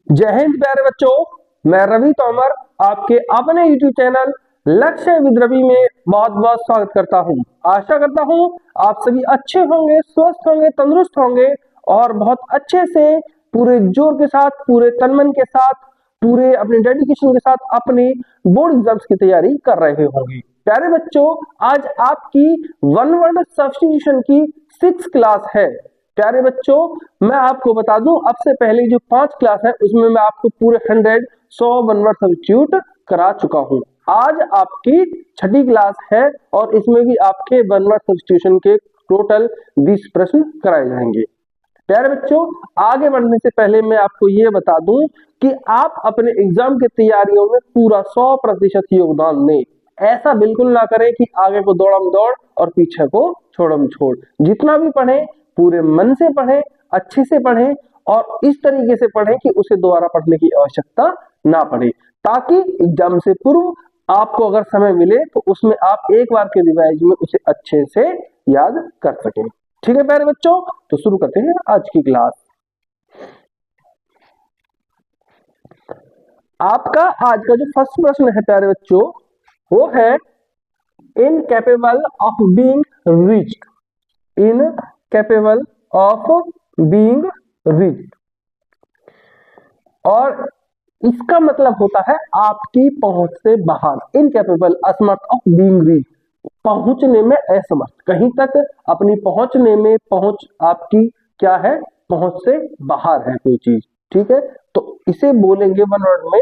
जय हिंद प्यारे बच्चों, मैं रवि तोमर आपके अपने YouTube चैनल लक्ष्य विद रवि में बहुत बहुत स्वागत करता हूं। आशा करता हूं आप सभी अच्छे होंगे, स्वस्थ होंगे, तंदुरुस्त होंगे और बहुत अच्छे से पूरे जोर के साथ, पूरे तन मन के साथ, पूरे अपने डेडिकेशन के साथ अपने बोर्ड एग्जाम्स की तैयारी कर रहे होंगे। प्यारे बच्चों, आज आपकी वन वर्ड सब्स्टिट्यूशन की 6th क्लास है। प्यारे बच्चों, मैं आपको बता दूं, अब से पहले जो 5 क्लास है उसमें मैं आपको पूरे 100 वन वर्ड सब्स्टिट्यूट करा चुका हूं। आज आपकी 6ठी क्लास है और इसमें भी आपके वन वर्ड सब्स्टिट्यूशन के टोटल 20 प्रश्न कराए जाएंगे। प्यारे बच्चों, आगे बढ़ने से पहले मैं आपको ये बता दूं कि आप अपने एग्जाम की तैयारियों में पूरा 100% योगदान दें। ऐसा बिल्कुल ना करें कि आगे को दौड़म दौड़ और पीछे को छोड़म छोड़। जितना भी पढ़ें पूरे मन से पढ़ें, अच्छे से पढ़ें और इस तरीके से पढ़ें कि उसे दोबारा पढ़ने की आवश्यकता ना पड़े, ताकि एग्जाम से पूर्व आपको अगर समय मिले तो उसमें आप एक बार के रिवाइज में उसे अच्छे से याद कर सकें। ठीक है प्यारे बच्चों, तो शुरू करते हैं आज की क्लास। आपका आज का जो फर्स्ट प्रश्न है प्यारे बच्चों, वो है incapable of being reached. Incapable of being reached, और इसका मतलब होता है आपकी पहुंच से बाहर। इनकैपेबल, असमर्थ, ऑफ बीइंग रीच्ड, पहुंचने में असमर्थ, कहीं तक अपनी पहुंचने में, पहुंच आपकी क्या है, पहुंच से बाहर है कोई चीज। ठीक है, तो इसे बोलेंगे वन वर्ड में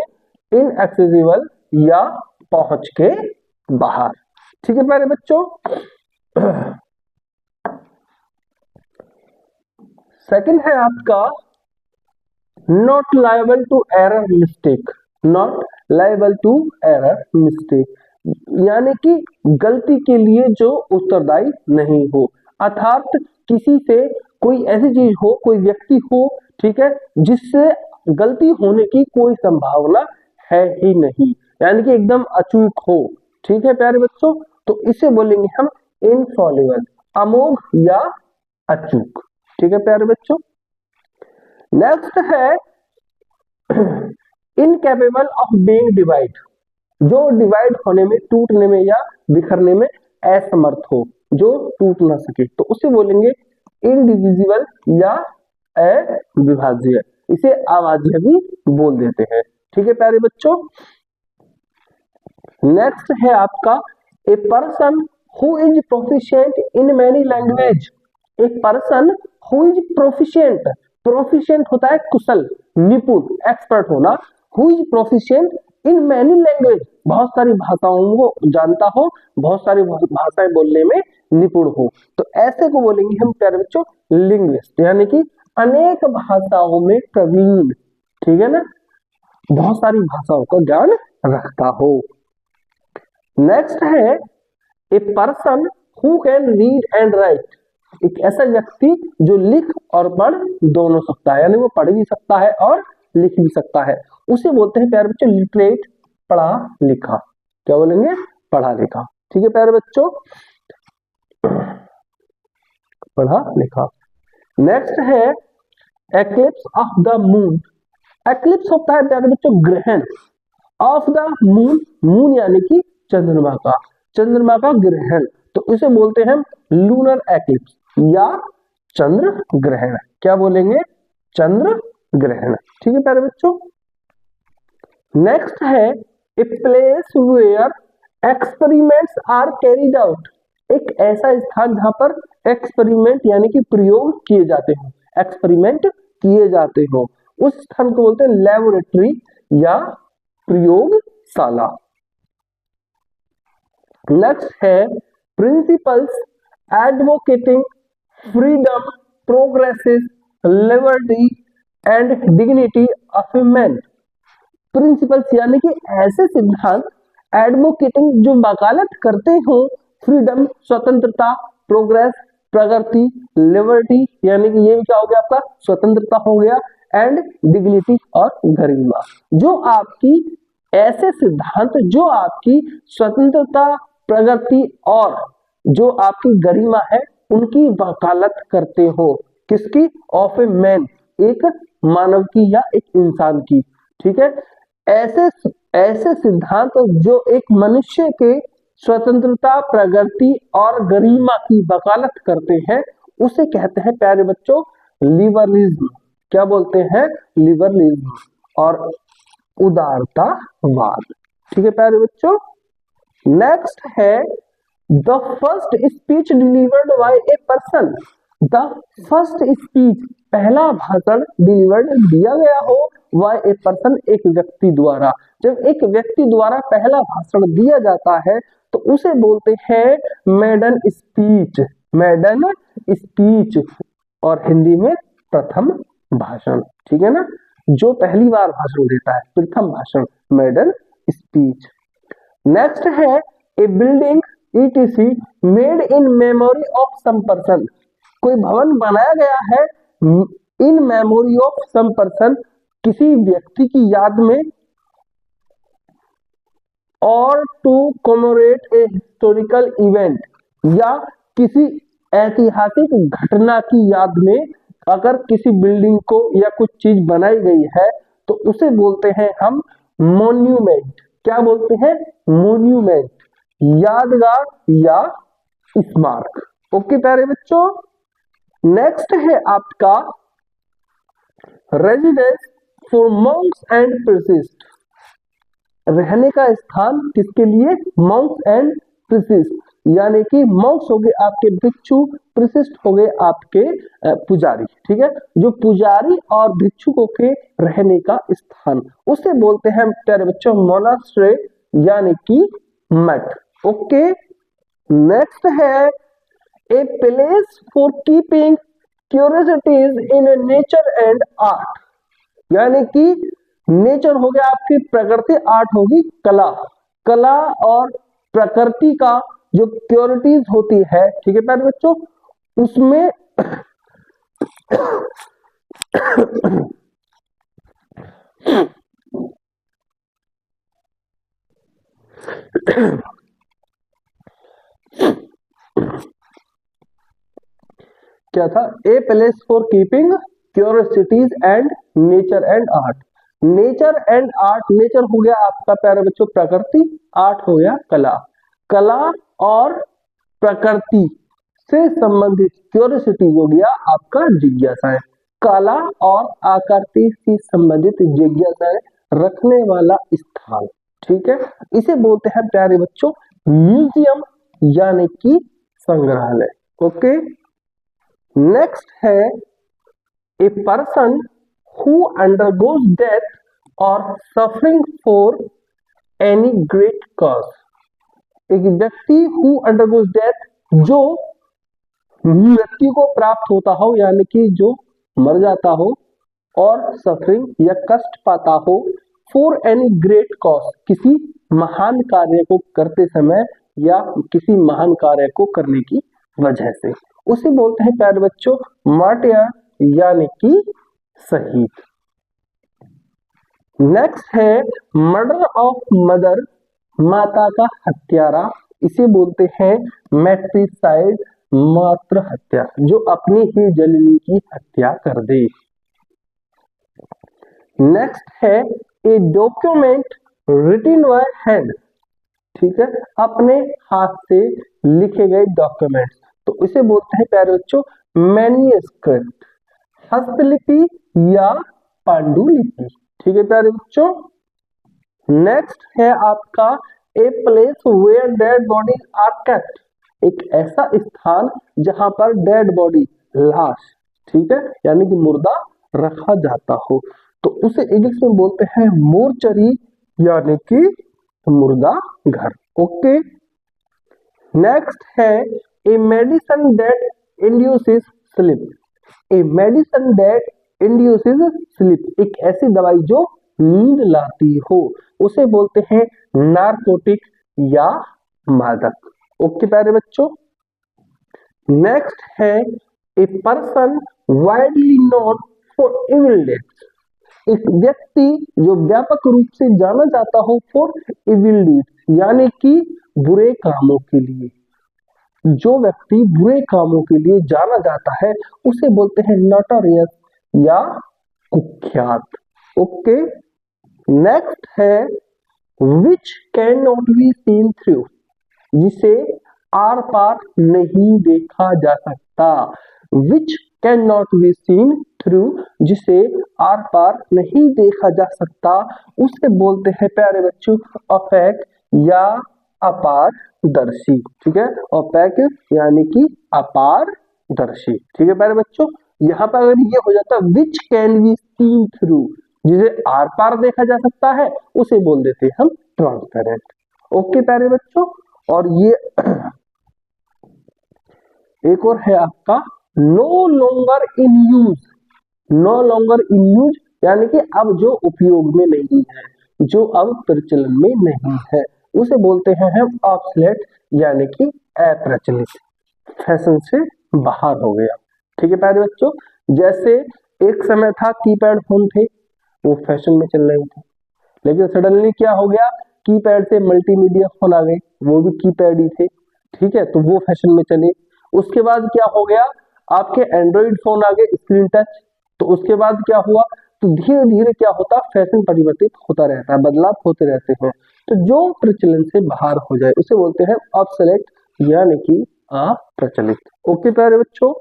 इनएक्सेसिबल या पहुंच के बाहर। ठीक है प्यारे बच्चों, सेकंड है आपका not liable to error mistake. Not liable to error mistake यानी कि गलती के लिए जो उत्तरदायी नहीं हो, अर्थात किसी से कोई ऐसी चीज हो, कोई व्यक्ति हो, ठीक है, जिससे गलती होने की कोई संभावना है ही नहीं, यानी कि एकदम अचूक हो। ठीक है प्यारे बच्चों, तो इसे बोलेंगे हम इनफॉलिबल, अमोघ या अचूक। ठीक है प्यारे बच्चों, नेक्स्ट है इनकैपेबल ऑफ बीइंग डिवाइड, जो डिवाइड होने में, टूटने में या बिखरने में असमर्थ हो, जो टूट ना सके, तो उसे बोलेंगे इनडिविजिबल या अविभाज्य। इसे अभाज्य भी बोल देते हैं। ठीक है प्यारे बच्चों, नेक्स्ट है आपका a person who is proficient in many language. एक person who is proficient, proficient होता है कुशल, निपुण, एक्सपर्ट होना। Who is proficient in many language, बहुत सारी भाषाओं को जानता हो, बहुत सारी भाषाएं बोलने में निपुण हो, तो ऐसे को बोलेंगे हम प्यारे बच्चों लिंग्विस्ट, यानी कि अनेक भाषाओं में प्रवीण। ठीक है ना, बहुत सारी भाषाओं का ज्ञान रखता हो। नेक्स्ट है a person who can read and right. एक ऐसा व्यक्ति जो लिख और पढ़ दोनों सकता है, यानी वो पढ़ भी सकता है और लिख भी सकता है, उसे बोलते हैं प्यारे बच्चों लिटरेट, पढ़ा लिखा। क्या बोलेंगे, पढ़ा लिखा। ठीक है प्यारे बच्चों, पढ़ा लिखा। नेक्स्ट है eclipse of the moon. Eclipse होता है प्यारे बच्चों ग्रहण, ऑफ द मून, मून यानी कि चंद्रमा का, चंद्रमा का ग्रहण, तो इसे बोलते हैं लूनर एक्लिप्स या चंद्र ग्रहण। क्या बोलेंगे, चंद्र ग्रहण। ठीक है प्यारे बच्चों, नेक्स्ट है a place where experiments are carried out. एक ऐसा स्थान जहां पर एक्सपेरिमेंट यानी कि प्रयोग किए जाते हो, एक्सपेरिमेंट किए जाते हो, उस स्थान को बोलते हैं लेबोरेटरी या प्रयोगशाला। नेक्स्ट है principles advocating freedom, progressive, liberty and dignity of a man. Principles यानी कि ऐसे सिद्धांत, एडवोकेटिंग जो वकालत करते हो, फ्रीडम स्वतंत्रता, प्रोग्रेस प्रगति, लिबर्टी यानी कि ये क्या हो गया आपका स्वतंत्रता हो गया, एंड डिग्निटी और गरिमा, जो आपकी ऐसे सिद्धांत जो आपकी स्वतंत्रता, प्रगति और जो आपकी गरिमा है उनकी वकालत करते हो। किसकी, ऑफ ए मैन, एक मानव की या एक इंसान की। ठीक है, ऐसे ऐसे सिद्धांत जो एक मनुष्य के स्वतंत्रता, प्रगति और गरिमा की वकालत करते हैं उसे कहते हैं प्यारे बच्चों लिबरलिज्म। क्या बोलते हैं? लिबरलिज्म और उदारतावाद। ठीक है प्यारे बच्चों, नेक्स्ट है the first speech delivered by a person. The first speech, पहला भाषण डिलीवर्ड दिया गया हो बाय ए पर्सन, एक व्यक्ति द्वारा। जब एक व्यक्ति द्वारा पहला भाषण दिया जाता है तो उसे बोलते हैं मेडन स्पीच। मेडन स्पीच और हिंदी में प्रथम भाषण। ठीक है ना, जो पहली बार भाषण देता है, प्रथम भाषण, मेडन स्पीच। नेक्स्ट है a building ETC made in memory of some person. कोई भवन बनाया गया है in memory of some person, किसी व्यक्ति की याद में, और to commemorate a historical event, या किसी ऐतिहासिक घटना की याद में अगर किसी बिल्डिंग को या कुछ चीज बनाई गई है तो उसे बोलते हैं हम मॉन्यूमेंट। क्या बोलते हैं? मॉन्यूमेंट, यादगार या स्मारक। ओके प्यारे बच्चों, नेक्स्ट है आपका residence for Monks and priest. रहने का स्थान किसके लिए? मॉन्क्स एंड प्रीस्ट, यानी कि मॉन्क्स हो गए आपके भिक्षु, प्रीस्ट हो गए आपके पुजारी। ठीक है, जो पुजारी और भिक्षुकों के रहने का स्थान, उसे बोलते हैं प्यारे बच्चों मोनास्ट्री, यानी कि मठ। ओके, नेक्स्ट है a place for keeping curiosities in nature and art, यानी कि नेचर हो गया आपकी प्रकृति, आर्ट होगी कला। कला और प्रकृति का जो क्यूरिटीज होती है, ठीक है प्यारे बच्चों, उसमें क्या था? A place for keeping curiosities and nature and art. Nature and art, nature हो गया आपका प्यारे बच्चों प्रकृति, आर्ट हो गया कला। कला और प्रकृति से संबंधित क्यूरियोसिटी हो गया आपका जिज्ञासाएं। कला और आकृति से संबंधित जिज्ञासाएं रखने वाला स्थान। ठीक है, इसे बोलते हैं प्यारे बच्चों म्यूजियम, यानी कि संग्रहालय। ओके, नेक्स्ट है a person who undergoes death और suffering for any great cause. एक व्यक्ति हु अंडरगोज डेथ, जो मृत्यु को प्राप्त होता हो, यानी कि जो मर जाता हो, और सफरिंग या कष्ट पाता हो, फॉर एनी ग्रेट कॉज, किसी महान कार्य को करते समय या किसी महान कार्य को करने की वजह से, उसे बोलते हैं प्यारे बच्चों मार्टियर, यानी कि शहीद। नेक्स्ट है मर्डर ऑफ मदर, माता का हत्यारा, इसे बोलते हैं मैट्रिसाइड, मातृ हत्या, जो अपनी ही जननी की हत्या कर दे। नेक्स्ट है a document written by hand, ठीक है, अपने हाथ से लिखे गए डॉक्यूमेंट्स, तो इसे बोलते हैं प्यारे बच्चों मैन्युस्क्रिप्ट, हस्तलिपि या पांडुलिपि। ठीक है प्यारे बच्चों, नेक्स्ट है आपका a place where dead bodies are kept, एक ऐसा स्थान जहां पर डेड बॉडी, लाश, ठीक है, यानी कि मुर्दा रखा जाता हो, तो उसे इंग्लिश में बोलते हैं मोर्चरी, यानी कि मुर्दा घर। ओके, नेक्स्ट है a medicine that induces sleep, a medicine that induces sleep, एक ऐसी दवाई जो नींद लाती हो, उसे बोलते हैं नारकोटिक या मादक। ओके प्यारे बच्चों, नेक्स्ट है a person widely known for evil deeds, एक व्यक्ति जो व्यापक रूप से जाना जाता हो फॉर इविल डीड्स, यानी कि बुरे कामों के लिए। जो व्यक्ति बुरे कामों के लिए जाना जाता है उसे बोलते हैं नोटोरियस या कुख्यात। ओके, नेक्स्ट है which can not be seen through, जिसे आर पार नहीं देखा जा सकता। Which can not be seen through, जिसे आर पार नहीं देखा जा सकता, उसे बोलते हैं प्यारे बच्चों ओपेक या अपारदर्शी। ठीक है, ओपेक यानी कि अपारदर्शी। ठीक है प्यारे बच्चों, यहाँ पर अगर ये हो जाता which can be seen through, जिसे आर पार देखा जा सकता है, उसे बोल देते हम ट्रांसपेरेंट। ओके प्यारे बच्चों, और ये एक और है आपका no longer in use. No longer in use यानी कि अब जो उपयोग में नहीं है, जो अब प्रचलन में नहीं है, उसे बोलते हैं हम ऑब्सोलेट यानी कि अप्रचलित, फैशन से बाहर हो गया। ठीक है प्यारे बच्चों, जैसे एक समय था कीपैड फोन थे, वो फैशन में चल रहे थे, लेकिन सडनली क्या हो गया, कीपैड से मल्टीमीडिया फोन आ गए, वो भी कीपैड ही थे। ठीक है, तो वो फैशन में चले। उसके बाद क्या हो गया, आपके एंड्रॉइड फोन आ गए स्क्रीन टच। तो उसके बाद क्या हुआ, तो धीरे धीरे क्या होता, फैशन परिवर्तित होता रहता है, बदलाव होते रहते हैं। तो जो प्रचलन से बाहर हो जाए उसे बोलते हैं ऑब्सोलेट यानी कि अप्रचलित। ओके प्यारे बच्चों,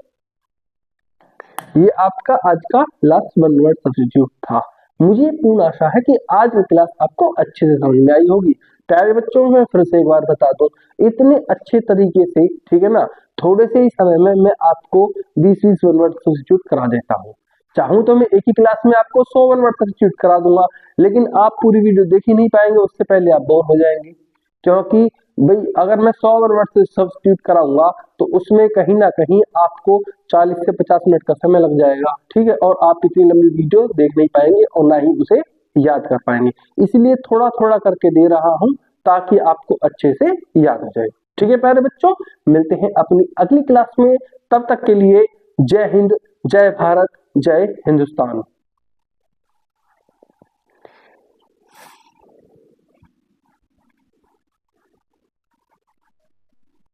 ये आपका आज का लास्ट वन वर्ड सब्स्टिट्यूट था। मुझे पूर्ण आशा है कि आज की क्लास आपको अच्छे से समझ में आई होगी। प्यारे बच्चों, मैं फिर से एक बार बता दूं, इतने अच्छे तरीके से, ठीक है ना, थोड़े से ही समय में मैं आपको 20-20 वन वर्ड सब्स्टिट्यूट करा देता हूँ। चाहूं तो मैं एक ही क्लास में आपको 100 वन वर्ड सब्स्टिट्यूट करा दूंगा, लेकिन आप पूरी वीडियो देख ही नहीं पाएंगे, उससे पहले आप बोर हो जाएंगे। क्योंकि भाई अगर मैं 100 वर्ड से सब्स्टिट्यूट कराऊंगा तो उसमें कहीं ना कहीं आपको 40 से 50 मिनट का समय लग जाएगा। ठीक है, और आप इतनी लंबी वीडियो देख नहीं पाएंगे और ना ही उसे याद कर पाएंगे। इसलिए थोड़ा थोड़ा करके दे रहा हूं ताकि आपको अच्छे से याद हो जाए। ठीक है प्यारे बच्चों, मिलते हैं अपनी अगली क्लास में। तब तक के लिए जय हिंद, जय भारत, जय हिंदुस्तान।